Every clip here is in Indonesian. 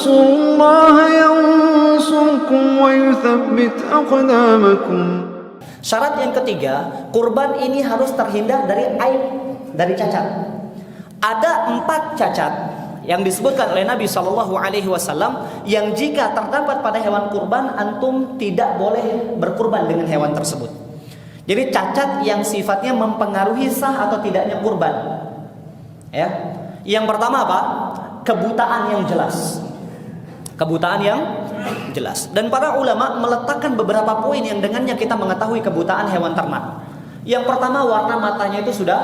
تنصروا الله ينصركم ويثبت أقدامكم. Syarat yang ketiga, kurban ini harus terhindar dari aib, dari cacat. Ada 4 cacat yang disebutkan oleh Nabi SAW yang jika terdapat pada hewan kurban, antum tidak boleh berkurban dengan hewan tersebut. Jadi cacat yang sifatnya mempengaruhi sah atau tidaknya kurban. Ya. Yang pertama apa? Kebutaan yang jelas. Kebutaan yang jelas. Dan para ulama meletakkan beberapa poin yang dengannya kita mengetahui kebutaan hewan ternak. Yang pertama, warna matanya itu sudah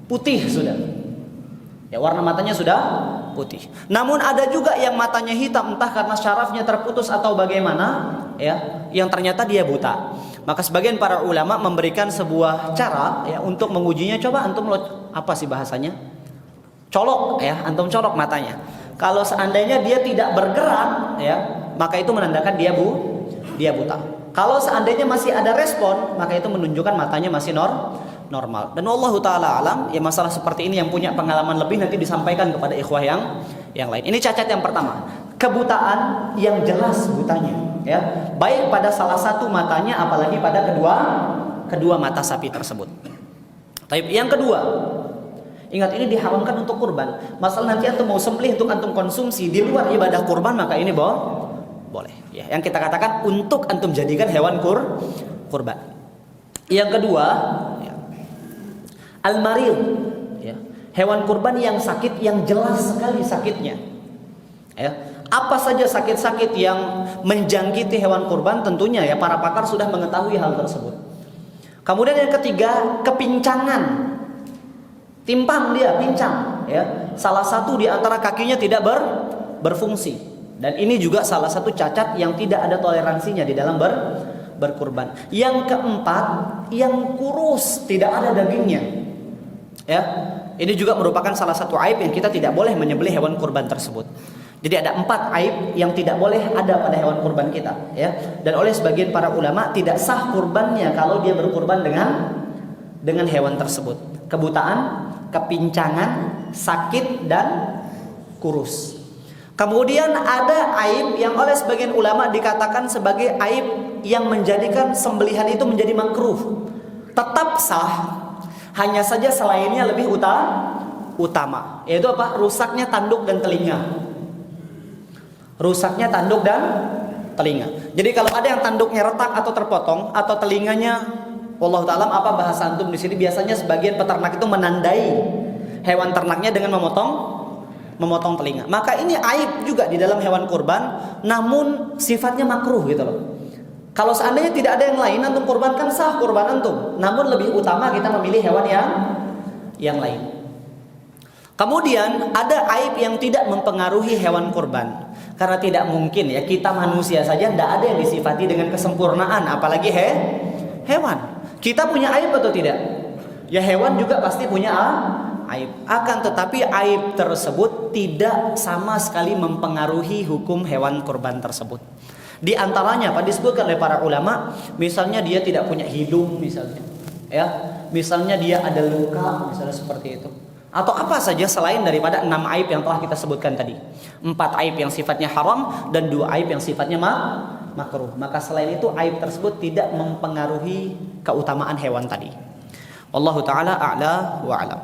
putih sudah. Ya, warna matanya sudah putih. Namun ada juga yang matanya hitam, entah karena syarafnya terputus atau bagaimana, ya, yang ternyata dia buta. Maka sebagian para ulama memberikan sebuah cara ya untuk mengujinya. Coba antum apa sih bahasanya? Colok ya, antum colok matanya. Kalau seandainya dia tidak bergerak ya, maka itu menandakan dia buta. Kalau seandainya masih ada respon, maka itu menunjukkan matanya masih normal. Dan wallahu taala alam, ya masalah seperti ini yang punya pengalaman lebih nanti disampaikan kepada ikhwah yang lain. Ini cacat yang pertama, kebutaan yang jelas butanya ya, baik pada salah satu matanya apalagi pada kedua mata sapi tersebut. Tapi yang kedua, ingat ini diharamkan untuk kurban. Masalah nanti antum mau sembelih untuk antum konsumsi di luar ibadah kurban, maka ini boleh. Ya, yang kita katakan untuk antum jadikan hewan kurban. Yang kedua, ya, al-marid, ya, hewan kurban yang sakit, yang jelas sekali sakitnya. Ya, apa saja sakit-sakit yang menjangkiti hewan kurban, tentunya ya para pakar sudah mengetahui hal tersebut. Kemudian yang ketiga, kepincangan. Timpang dia, pincang ya. Salah satu di antara kakinya tidak berfungsi. Dan ini juga salah satu cacat yang tidak ada toleransinya di dalam berkurban. Yang keempat, yang kurus, tidak ada dagingnya. Ya. Ini juga merupakan salah satu aib yang kita tidak boleh menyembelih hewan kurban tersebut. Jadi ada 4 aib yang tidak boleh ada pada hewan kurban kita ya. Dan oleh sebagian para ulama tidak sah kurbannya kalau dia berkurban dengan hewan tersebut. Kebutaan, kepincangan, sakit, dan kurus. Kemudian ada aib yang oleh sebagian ulama dikatakan sebagai aib yang menjadikan sembelihan itu menjadi makruh. Tetap sah, hanya saja selainnya lebih utama. Yaitu apa? Rusaknya tanduk dan telinga. Rusaknya tanduk dan telinga. Jadi kalau ada yang tanduknya retak atau terpotong atau telinganya, wallahu ta'ala apa bahasa antum di sini, biasanya sebagian peternak itu menandai hewan ternaknya dengan memotong telinga. Maka ini aib juga di dalam hewan kurban, namun sifatnya makruh gitu loh. Kalau seandainya tidak ada yang lain, antum kurbankan sah kurban antum. Namun lebih utama kita memilih hewan yang lain. Kemudian ada aib yang tidak mempengaruhi hewan kurban. Karena tidak mungkin ya, kita manusia saja tidak ada yang disifati dengan kesempurnaan, apalagi hewan. Kita punya aib atau tidak? Ya hewan juga pasti punya aib. Akan tetapi aib tersebut tidak sama sekali mempengaruhi hukum hewan kurban tersebut. Di antaranya apa disebutkan oleh para ulama, misalnya dia tidak punya hidung misalnya. Ya, misalnya dia ada luka misalnya seperti itu. Atau apa saja selain daripada 6 aib yang telah kita sebutkan tadi. 4 aib yang sifatnya haram dan 2 aib yang sifatnya makruh. Maka selain itu aib tersebut tidak mempengaruhi keutamaan hewan tadi. Wallahu taala a'la wa a'lam.